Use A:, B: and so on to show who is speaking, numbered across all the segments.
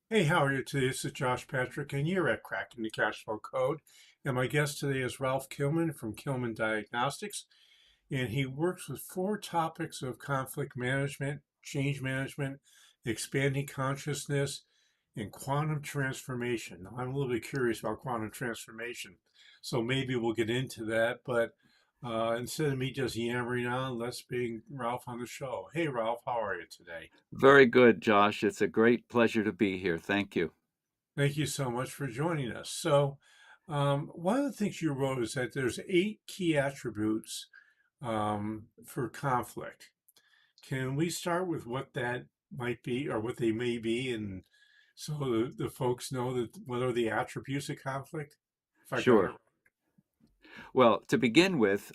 A: Hey, how are you today? This is Josh Patrick, and you're at Cracking the Cash Flow Code. And my guest today is Ralph Kilmann from Kilmann Diagnostics, and he works with four topics of conflict management, change management, expanding consciousness, and quantum transformation. Now, I'm a little bit curious about quantum transformation, so maybe we'll get into that. But instead of me just yammering on, let's bring Ralph on the show. Hey, Ralph, how are you today?
B: Very good, Josh. It's a great pleasure to be here. Thank you.
A: Thank you so much for joining us. One of the things you wrote is that there's eight key attributes for conflict. Can we start with what that might be or what they may be, and so the folks know that what are the attributes of conflict? If I got it
B: Sure.
A: right.
B: Well, to begin with,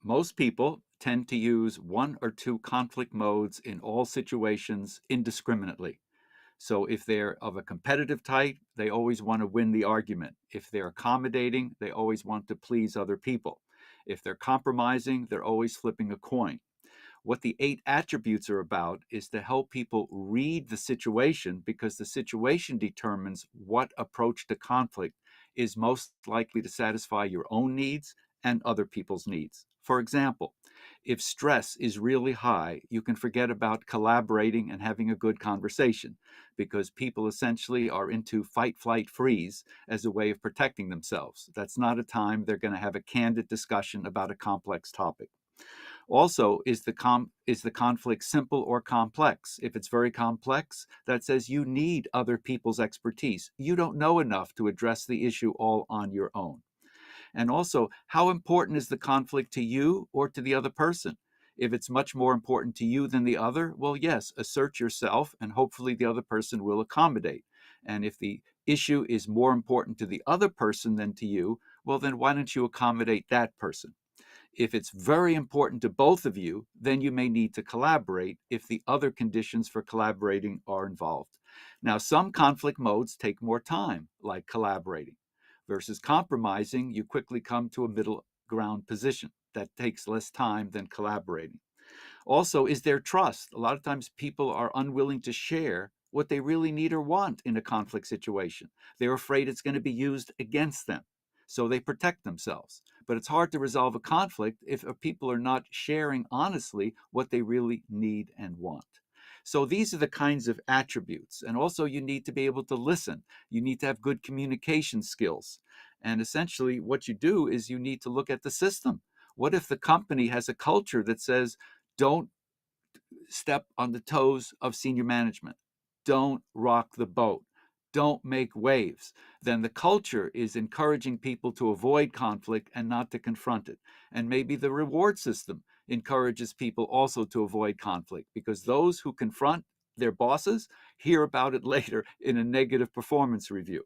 B: most people tend to use one or two conflict modes in all situations indiscriminately. So if they're of a competitive type, they always want to win the argument. If they're accommodating, they always want to please other people. If they're compromising, they're always flipping a coin. What the eight attributes are about is to help people read the situation because the situation determines what approach to conflict is most likely to satisfy your own needs and other people's needs. For example, if stress is really high, you can forget about collaborating and having a good conversation because people essentially are into fight, flight, freeze as a way of protecting themselves. That's not a time they're going to have a candid discussion about a complex topic. Also, is the conflict simple or complex? If it's very complex, that says you need other people's expertise. You don't know enough to address the issue all on your own. And also, how important is the conflict to you or to the other person? If it's much more important to you than the other, well, yes, assert yourself and hopefully the other person will accommodate. And if the issue is more important to the other person than to you, well, then why don't you accommodate that person? If it's very important to both of you, then you may need to collaborate if the other conditions for collaborating are involved. Now, some conflict modes take more time, like collaborating, versus compromising, you quickly come to a middle ground position that takes less time than collaborating. Also, is there trust? A lot of times people are unwilling to share what they really need or want in a conflict situation. They're afraid it's going to be used against them. So they protect themselves. But it's hard to resolve a conflict if people are not sharing honestly what they really need and want. So these are the kinds of attributes. And also, you need to be able to listen. You need to have good communication skills. And essentially, what you do is you need to look at the system. What if the company has a culture that says, don't step on the toes of senior management. Don't rock the boat. Don't make waves. Then the culture is encouraging people to avoid conflict and not to confront it. And maybe the reward system encourages people also to avoid conflict because those who confront their bosses hear about it later in a negative performance review.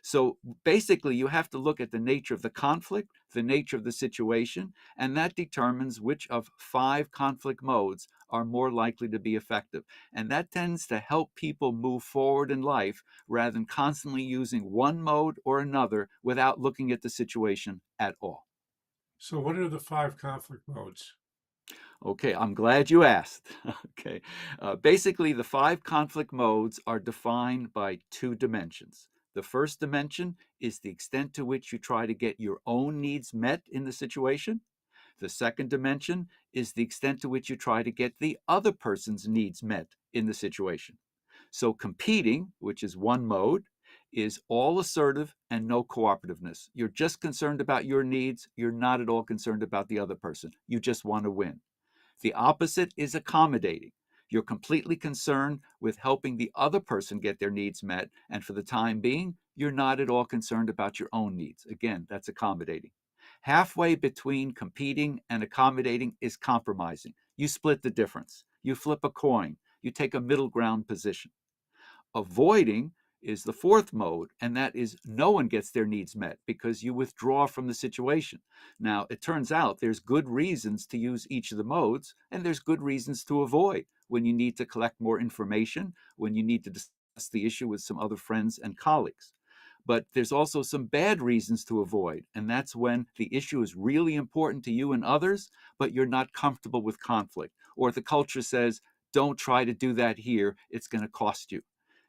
B: So basically, you have to look at the nature of the conflict, the nature of the situation, and that determines which of five conflict modes are more likely to be effective. And that tends to help people move forward in life rather than constantly using one mode or another without looking at the situation at all.
A: So, what are the five conflict modes?
B: Okay, I'm glad you asked. Okay. Basically, the five conflict modes are defined by two dimensions. The first dimension is the extent to which you try to get your own needs met in the situation. The second dimension is the extent to which you try to get the other person's needs met in the situation. So, competing, which is one mode, is all assertive and no cooperativeness. You're just concerned about your needs. You're not at all concerned about the other person. You just want to win. The opposite is accommodating. You're completely concerned with helping the other person get their needs met, and for the time being, you're not at all concerned about your own needs. Again, that's accommodating. Halfway between competing and accommodating is compromising. You split the difference. You flip a coin. You take a middle ground position. Avoiding is the fourth mode, and that is no one gets their needs met because you withdraw from the situation. Now, it turns out there's good reasons to use each of the modes, and there's good reasons to avoid when you need to collect more information, when you need to discuss the issue with some other friends and colleagues. But there's also some bad reasons to avoid, and that's when the issue is really important to you and others, but you're not comfortable with conflict, or the culture says, don't try to do that here, it's going to cost you.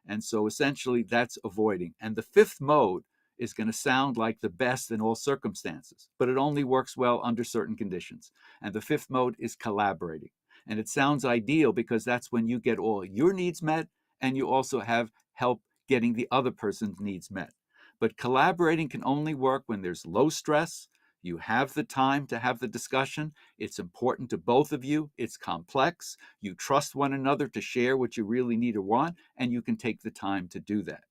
B: And so essentially that's avoiding. And the fifth mode is going to sound like the best in all circumstances, but it only works well under certain conditions. And the fifth mode is collaborating. And it sounds ideal because that's when you get all your needs met and you also have help getting the other person's needs met. But collaborating can only work when there's low stress. You have the time to have the discussion. It's important to both of you. It's complex. You trust one another to share what you really need or want, and you can take the time to do that.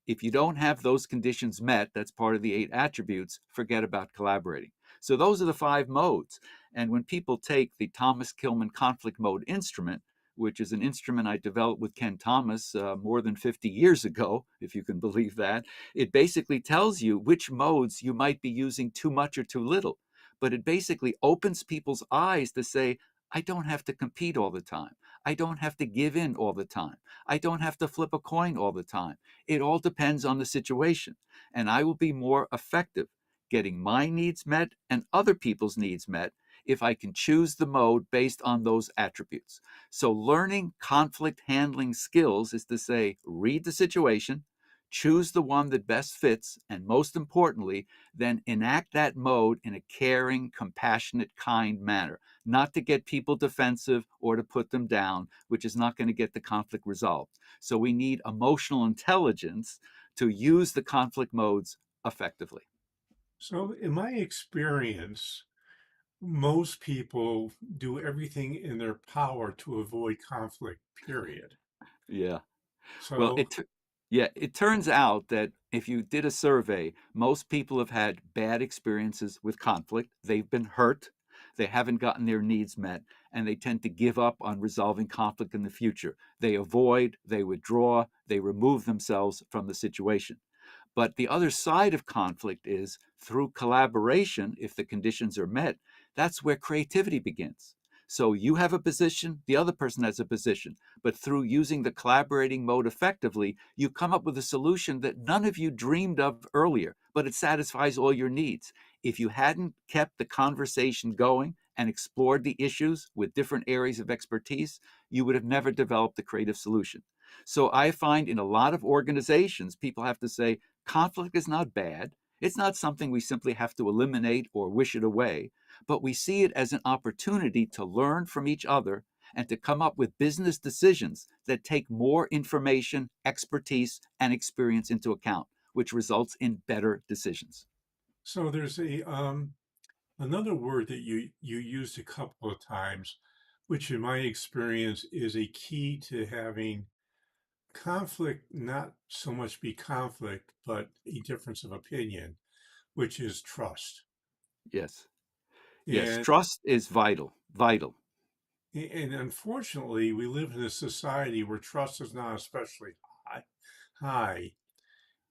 B: If you don't have those conditions met, that's part of the 8 attributes, forget about collaborating. So those are the 5 modes. And when people take the Thomas Kilmann conflict mode instrument, which is an instrument I developed with Ken Thomas more than 50 years ago, if you can believe that, it basically tells you which modes you might be using too much or too little. But it basically opens people's eyes to say, I don't have to compete all the time. I don't have to give in all the time. I don't have to flip a coin all the time. It all depends on the situation. And I will be more effective getting my needs met and other people's needs met if I can choose the mode based on those attributes. So, learning conflict handling skills is to say, read the situation, choose the one that best fits, and most importantly, then enact that mode in a caring, compassionate, kind manner, not to get people defensive or to put them down, which is not going to get the conflict resolved. So we need emotional intelligence to use the conflict modes effectively.
A: So, in my experience, most people do everything in their power to avoid conflict, period.
B: Yeah. Well,
A: So,
B: it turns out that if you did a survey, most people have had bad experiences with conflict. They've been hurt, they haven't gotten their needs met, and they tend to give up on resolving conflict in the future. They avoid, they withdraw, they remove themselves from the situation. But the other side of conflict is through collaboration, if the conditions are met, that's where creativity begins. So you have a position, the other person has a position, but through using the collaborating mode effectively, you come up with a solution that none of you dreamed of earlier, but it satisfies all your needs. If you hadn't kept the conversation going and explored the issues with different areas of expertise, you would have never developed a creative solution. So I find in a lot of organizations, people have to say, conflict is not bad. It's not something we simply have to eliminate or wish it away, but we see it as an opportunity to learn from each other and to come up with business decisions that take more information, expertise, and experience into account, which results in better decisions.
A: so there's a another word that you used a couple of times, which in my experience is a key to having conflict not so much be conflict, but a difference of opinion, which is trust.
B: Yes. Yes.
A: And
B: Trust is vital. Vital.
A: and unfortunately, we live in a society where trust is not especially high. High.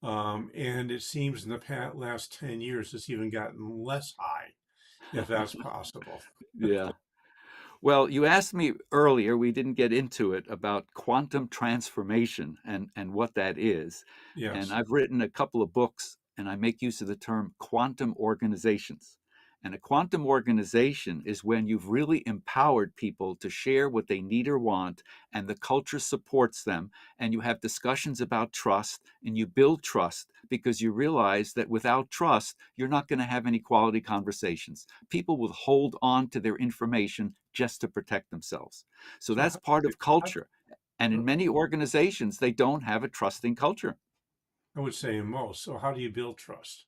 A: And it seems in the last 10 years, it's even gotten less high, if that's possible.
B: Yeah. Well, you asked me earlier, we didn't get into it, about quantum transformation and what that is. And
A: Yes.
B: I've written a couple of books and I make use of the term quantum organizations. And a quantum organization is when you've really empowered people to share what they need or want, and the culture supports them, and you have discussions about trust, and you build trust because you realize that without trust, you're not going to have any quality conversations. People will hold on to their information just to protect themselves. So
A: So
B: that's
A: how,
B: part of
A: how,
B: culture. And in many organizations, they don't have a trusting culture.
A: I would say in most. So how do you build trust?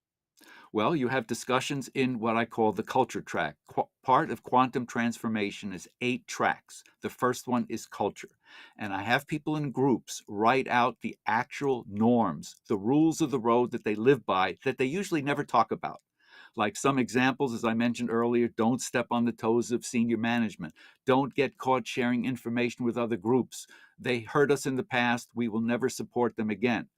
B: Well, you have discussions in what I call the culture track. Part of quantum transformation is 8 tracks. The first one is culture. And I have people in groups write out the actual norms, the rules of the road that they live by that they usually never talk about. Like some examples, as I mentioned earlier, don't step on the toes of senior management. Don't get caught sharing information with other groups. They hurt us in the past. We will never support them again.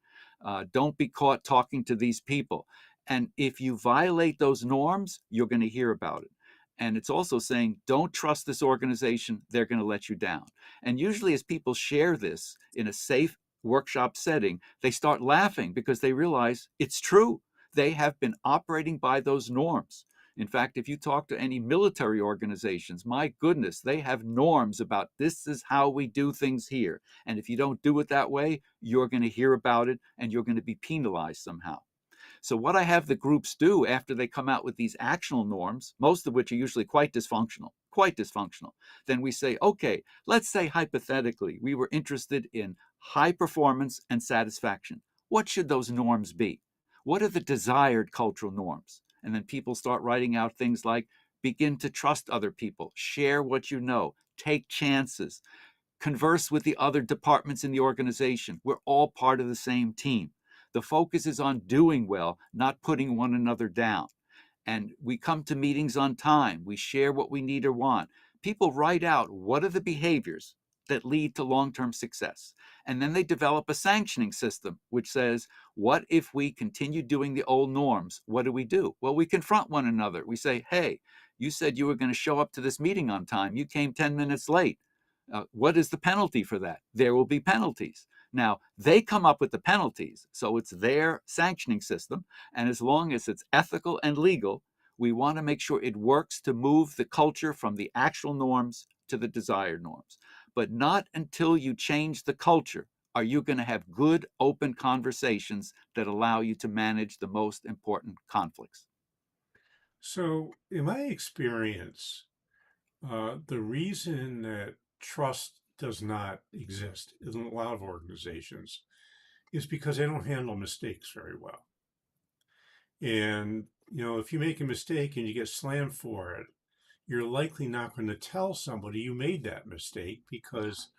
B: Don't be caught talking to these people. And if you violate those norms, you're going to hear about it. And it's also saying, don't trust this organization. They're going to let you down. And usually, as people share this in a safe workshop setting, they start laughing because they realize it's true. They have been operating by those norms. In fact, if you talk to any military organizations, my goodness, they have norms about this is how we do things here. And if you don't do it that way, you're going to hear about it and you're going to be penalized somehow. So, what I have the groups do after they come out with these actional norms, most of which are usually quite dysfunctional, then we say, okay, let's say hypothetically we were interested in high performance and satisfaction. What should those norms be? What are the desired cultural norms? And then people start writing out things like begin to trust other people, share what you know, take chances, converse with the other departments in the organization. We're all part of the same team. The focus is on doing well, not putting one another down. And we come to meetings on time. We share what we need or want. People write out what are the behaviors that lead to long term success. And then they develop a sanctioning system which says, what if we continue doing the old norms? What do we do? Well, we confront one another. We say, hey, you said you were going to show up to this meeting on time. You came 10 minutes late. What is the penalty for that? There will be penalties. Now, they come up with the penalties, so it's their sanctioning system. And as long as it's ethical and legal, we want to make sure it works to move the culture from the actual norms to the desired norms. But not until you change the culture are you going to have good, open conversations that allow you to manage the most important conflicts.
A: So, in my experience, the reason that trust does not exist in a lot of organizations is because they don't handle mistakes very well. And, if you make a mistake and you get slammed for it, you're likely not going to tell somebody you made that mistake because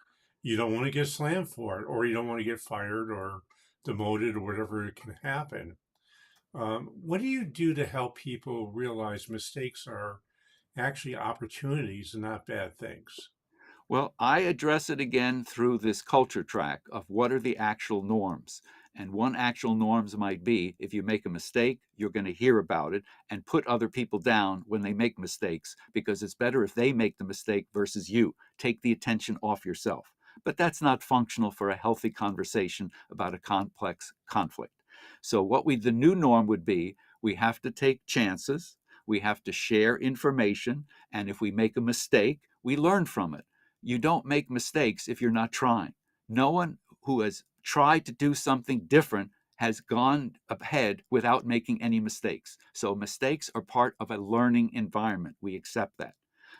A: you don't want to get slammed for it, or you don't want to get fired or demoted or whatever it can happen. What do you do to help people realize mistakes are actually opportunities and not bad things?
B: Well, I address it again through this culture track of what are the actual norms. And one actual norms might be if you make a mistake, you're going to hear about it and put other people down when they make mistakes because it's better if they make the mistake versus you. Take the attention off yourself. But that's not functional for a healthy conversation about a complex conflict. So the new norm would be we have to take chances, we have to share information, and if we make a mistake, we learn from it. You don't make mistakes if you're not trying. No one who has tried to do something different has gone ahead without making any mistakes. So mistakes are part of a learning environment. We accept that.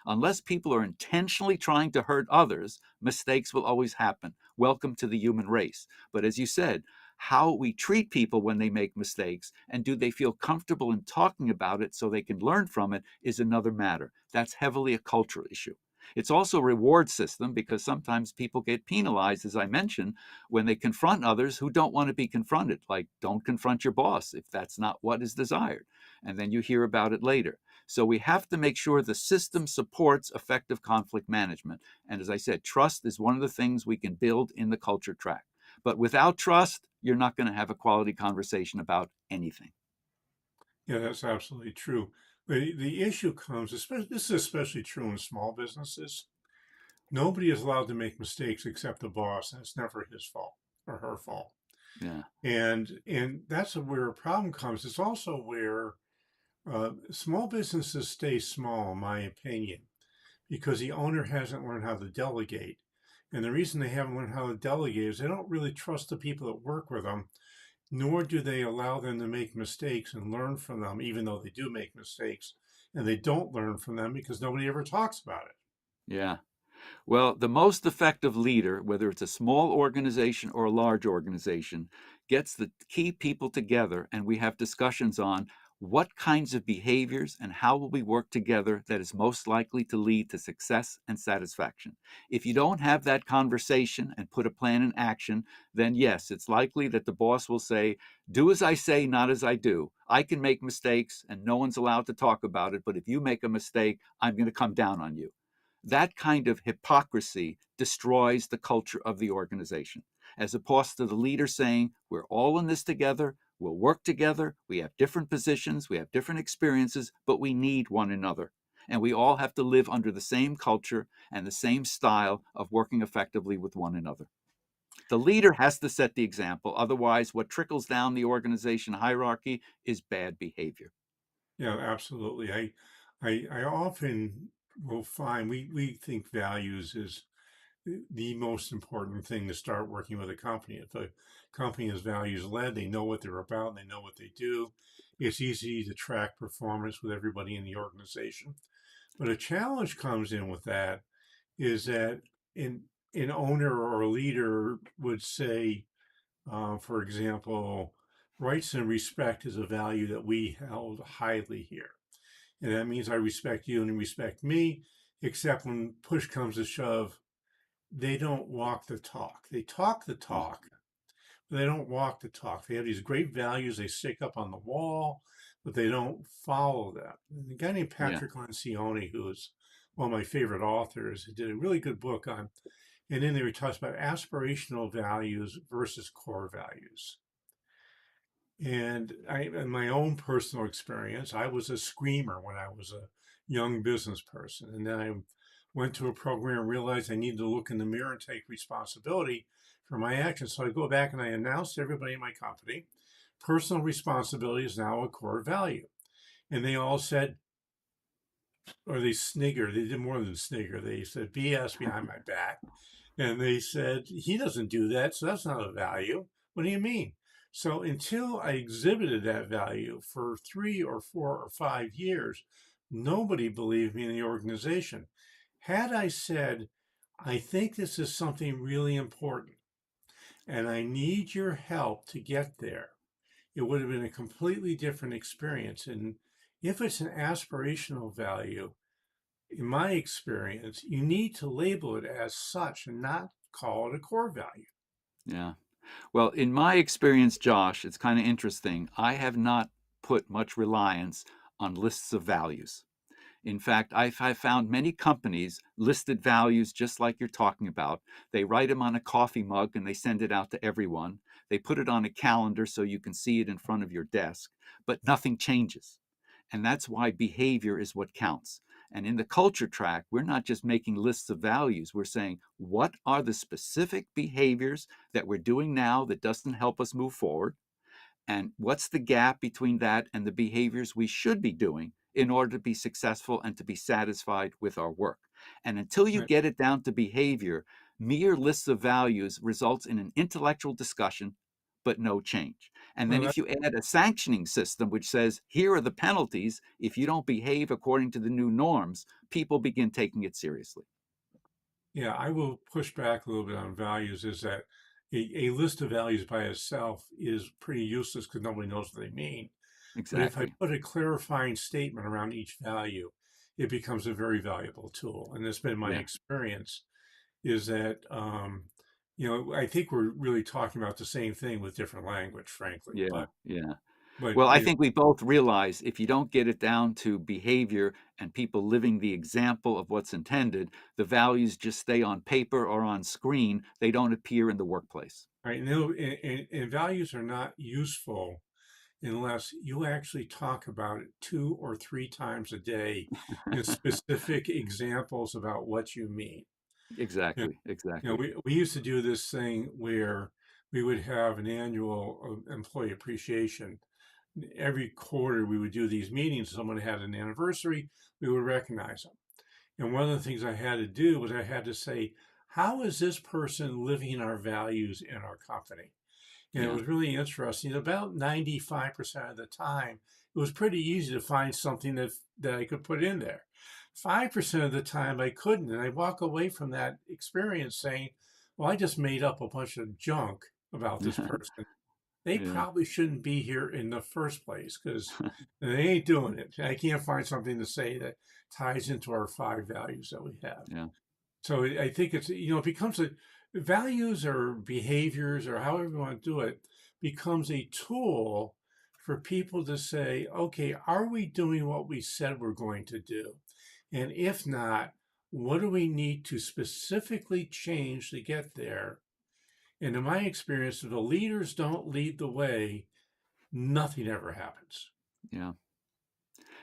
B: Unless people are intentionally trying to hurt others, mistakes will always happen. Welcome to the human race. But as you said, how we treat people when they make mistakes and do they feel comfortable in talking about it so they can learn from it is another matter. That's heavily a cultural issue. It's also a reward system because sometimes people get penalized, as I mentioned, when they confront others who don't want to be confronted. Like, don't confront your boss if that's not what is desired. And then you hear about it later. So we have to make sure the system supports effective conflict management. And as I said, trust is one of the things we can build in the culture track. But without trust, you're not going to have a quality conversation about anything.
A: Yeah, that's absolutely true. But the issue comes, especially this is especially true in small businesses. Nobody is allowed to make mistakes except the boss, and it's never his fault or her fault.
B: Yeah.
A: And that's where a problem comes. It's also where small businesses stay small, in my opinion, because the owner hasn't learned how to delegate. And the reason they haven't learned how to delegate is they don't really trust the people that work with them, nor do they allow them to make mistakes and learn from them, even though they do make mistakes. And they don't learn from them because nobody ever talks about it.
B: Yeah. Well, the most effective leader, whether it's a small organization or a large organization, gets the key people together and we have discussions on what kinds of behaviors and how will we work together that is most likely to lead to success and satisfaction. If you don't have that conversation and put a plan in action, then yes, it's likely that the boss will say, do as I say, not as I do. I can make mistakes and no one's allowed to talk about it, but if you make a mistake, I'm going to come down on you. That kind of hypocrisy destroys the culture of the organization, as opposed to the leader saying, we're all in this together, we'll work together, we have different positions, we have different experiences, but we need one another. And we all have to live under the same culture and the same style of working effectively with one another. The leader has to set the example. Otherwise, what trickles down the organization hierarchy is bad behavior.
A: Yeah, absolutely. I often will find we think values is the most important thing to start working with a company. If a company is values led, they know what they're about, they know what they do. It's easy to track performance with everybody in the organization. But a challenge comes in with that is that an an owner or a leader would say, for example, rights and respect is a value that we held highly here. And that means I respect you and you respect me, except when push comes to shove, they don't walk the talk. They talk the
B: Yeah.
A: talk, but they don't walk the talk. They have these great values they stick up on the wall, but they don't follow them. And a guy named
B: Yeah.
A: Patrick Lencioni, who is one of my favorite authors, did a really good book on, and in there he talks about aspirational values versus core values. And in my own personal experience, I was a screamer when I was a young business person. And then I went to a program and realized I needed to look in the mirror and take responsibility for my actions. So I go back and I announced to everybody in my company, personal responsibility is now a core value. And they all said, or they sniggered, they did more than snigger. They said BS behind my back. And they said, he doesn't do that, so that's not a value. What do you mean? So until I exhibited that value for 3 or 4 or 5 years, nobody believed me in the organization. Had I said, I think this is something really important and I need your help to get there, it would have been a completely different experience. And if it's an aspirational value, in my experience, you need to label it as such and not call it a core value.
B: Yeah. Well, in my experience, Josh, it's kind of interesting. I have not put much reliance on lists of values. In fact, I've found many companies listed values just like you're talking about. They write them on a coffee mug and they send it out to everyone. They put it on a calendar so you can see it in front of your desk, but nothing changes. And that's why behavior is what counts. And in the culture track, we're not just making lists of values. We're saying, what are the specific behaviors that we're doing now that doesn't help us move forward? And what's the gap between that and the behaviors we should be doing in order to be successful and to be satisfied with our work? And until you
A: Right.
B: get it down to behavior, mere lists of values results in an intellectual discussion, but no change. And
A: Well,
B: then if you add a sanctioning system which says, here are the penalties if you don't behave according to the new norms, people begin taking it seriously.
A: yeah, I will push back a little bit on values is that a list of values by itself is pretty useless because nobody knows what they mean. But if I
B: Exactly.
A: put a clarifying statement around each value, it becomes a very valuable tool. And it's been my
B: Yeah.
A: experience is that, I think we're really talking about the same thing with different language, frankly.
B: Yeah. Yeah.
A: But
B: Well, I
A: you know,
B: think we both realize if you don't get it down to behavior and people living the example of what's intended, the values just stay on paper or on screen. They don't appear in the workplace.
A: right? And values are not useful unless you actually talk about it 2 or 3 times a day in specific examples about what you mean. And,
B: Exactly. Exactly.
A: we used to do this thing where we would have an annual employee appreciation. Every quarter, we would do these meetings. Someone had an anniversary, we would recognize them. And one of the things I had to do was I had to say, how is this person living our values in our company? And it
B: Yeah.
A: was really interesting. About 95% of the time, it was pretty easy to find something that I could put in there. 5% of the time, I couldn't. And I walk away from that experience saying, well, I just made up a bunch of junk about this person. They
B: Yeah.
A: probably shouldn't be here in the first place because they ain't doing it. I can't find something to say that ties into our 5 values that we have.
B: Yeah.
A: So I think it becomes values or behaviors or however you want to do it becomes a tool for people to say, okay, are we doing what we said we're going to do? And if not, what do we need to specifically change to get there? And in my experience, if the leaders don't lead the way, nothing ever happens.
B: Yeah.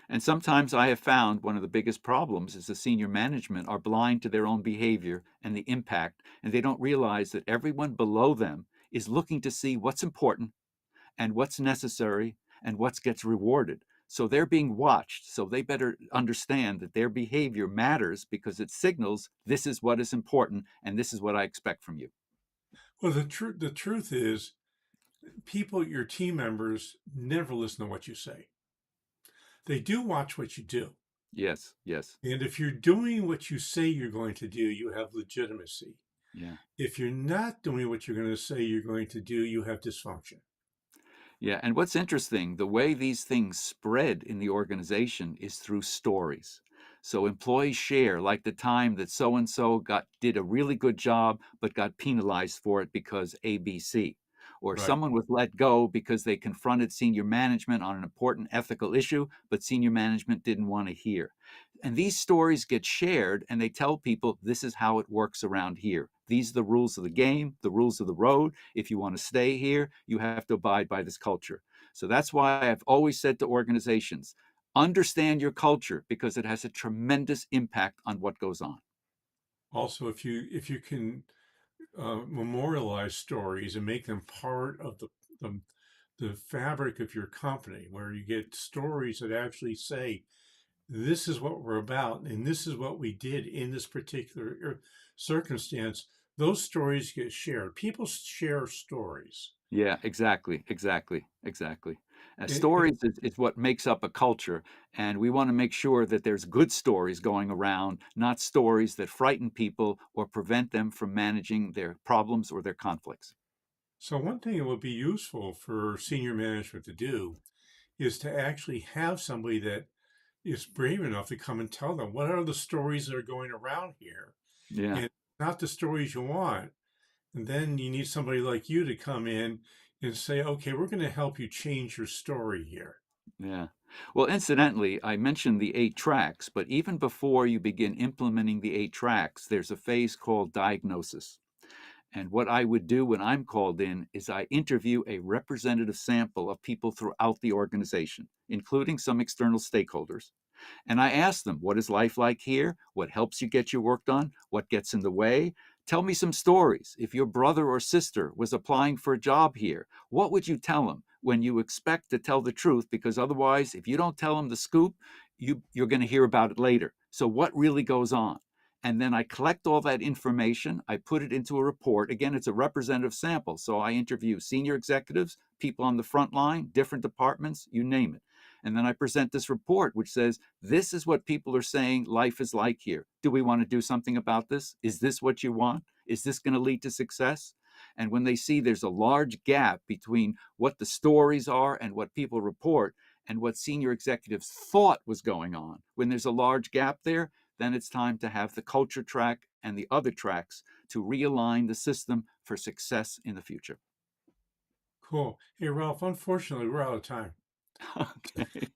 B: And sometimes I have found one of the biggest problems is the senior management are blind to their own behavior and the impact, and they don't realize that everyone below them is looking to see what's important and what's necessary and what gets rewarded. So they're being watched. So they better understand that their behavior matters because it signals this is what is important and this is what I expect from you.
A: Well, the truth is, people, your team members, never listen to what you say. They do watch what you do.
B: Yes, yes,
A: And if you're doing what you say you're going to do, you have legitimacy.
B: yeah.
A: If you're not doing what you're going to say you're going to do, you have dysfunction.
B: Yeah, and what's interesting, the way these things spread in the organization is through stories. So employees share, like the time that so and so got did a really good job but got penalized for it because ABC. Or
A: Right.
B: someone was let go because they confronted senior management on an important ethical issue, but senior management didn't want to hear. And these stories get shared and they tell people this is how it works around here. These are the rules of the game, the rules of the road. If you want to stay here, you have to abide by this culture. So that's why I've always said to organizations, understand your culture because it has a tremendous impact on what goes on.
A: Also, if you can memorialize stories and make them part of the the fabric of your company, where you get stories that actually say, this is what we're about and this is what we did in this particular circumstance, those stories get shared. People share stories.
B: Yeah, exactly, exactly, exactly.
A: And
B: Stories is what makes up a culture, and we want to make sure that there's good stories going around, not stories that frighten people or prevent them from managing their problems or their conflicts.
A: so one thing that would be useful for senior management to do is to actually have somebody that is brave enough to come and tell them what are the stories that are going around here,
B: Yeah.
A: and not the stories you want. And then you need somebody like you to come in and say, okay, we're going to help you change your story here.
B: Yeah. Well, incidentally, I mentioned the 8 tracks, but even before you begin implementing the 8 tracks, there's a phase called diagnosis. And what I would do when I'm called in is I interview a representative sample of people throughout the organization, including some external stakeholders. And I ask them, what is life like here? What helps you get your work done? What gets in the way? Tell me some stories. If your brother or sister was applying for a job here, what would you tell them when you expect to tell the truth? Because otherwise, if you don't tell them the scoop, you're going to hear about it later. So, what really goes on? And then I collect all that information. I put it into a report. Again, it's a representative sample. So I interview senior executives, people on the front line, different departments, you name it. And then I present this report, which says, this is what people are saying life is like here. Do we want to do something about this? Is this what you want? Is this going to lead to success? And when they see there's a large gap between what the stories are and what people report and what senior executives thought was going on, when there's a large gap there, then it's time to have the culture track and the other tracks to realign the system for success in the future.
A: Cool. Hey, Ralph, unfortunately, we're out of time.
B: Okay.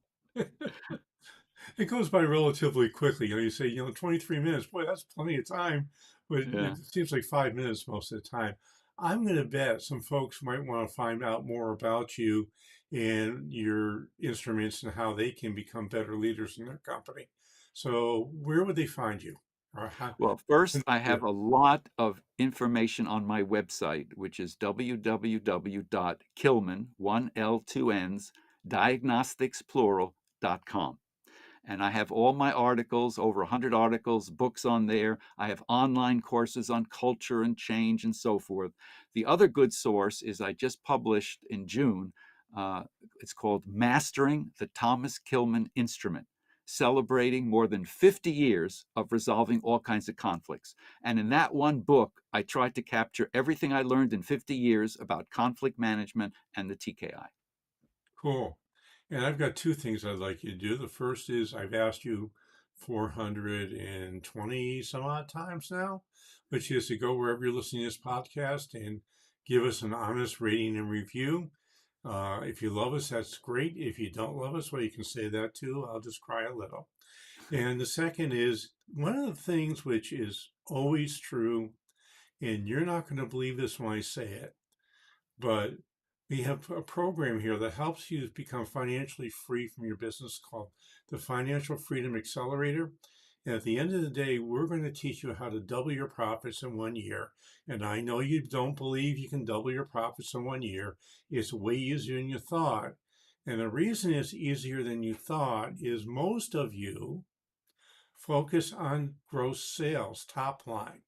A: It goes by relatively quickly. You say, 23 minutes. Boy, that's plenty of time. But
B: Yeah.
A: it seems like 5 minutes most of the time. I'm going to bet some folks might want to find out more about you and your instruments and how they can become better leaders in their company. So, where would they find you? Or how?
B: Well, first, I have a lot of information on my website, which is www.kilmann, one L, two N's, diagnosticsplural.com. And I have all my articles, over 100 articles, books on there. I have online courses on culture and change and so forth. The other good source is I just published in June. Uh, it's called Mastering the Thomas Kilmann Instrument, celebrating more than 50 years of resolving all kinds of conflicts. And in that one book, I tried to capture everything I learned in 50 years about conflict management and the TKI.
A: Cool. And I've got two things I'd like you to do. The first is I've asked you 420 some odd times now, which is to go wherever you're listening to this podcast and give us an honest rating and review. If you love us, that's great. If you don't love us, well, you can say that too. I'll just cry a little. And the second is one of the things which is always true, and you're not going to believe this when I say it, but we have a program here that helps you become financially free from your business called the Financial Freedom Accelerator. And at the end of the day, we're going to teach you how to double your profits in 1 year. And I know you don't believe you can double your profits in 1 year. It's way easier than you thought. And the reason it's easier than you thought is most of you focus on gross sales, top line.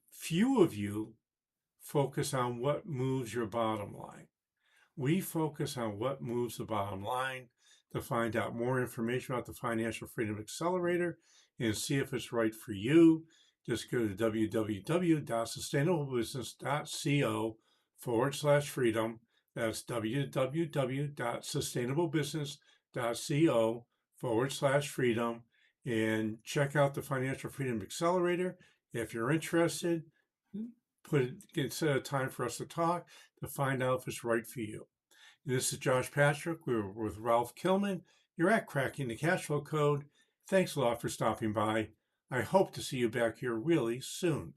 A: Few of you focus on what moves your bottom line. We focus on what moves the bottom line. To find out more information about the Financial Freedom Accelerator and see if it's right for you, just go to www.sustainablebusiness.co/freedom. That's www.sustainablebusiness.co/freedom and check out the Financial Freedom Accelerator. If you're interested, set a time for us to talk to find out if it's right for you. This is Josh Patrick. We're with Ralph Kilmann. You're at Cracking the Cashflow Code. Thanks a lot for stopping by. I hope to see you back here really soon.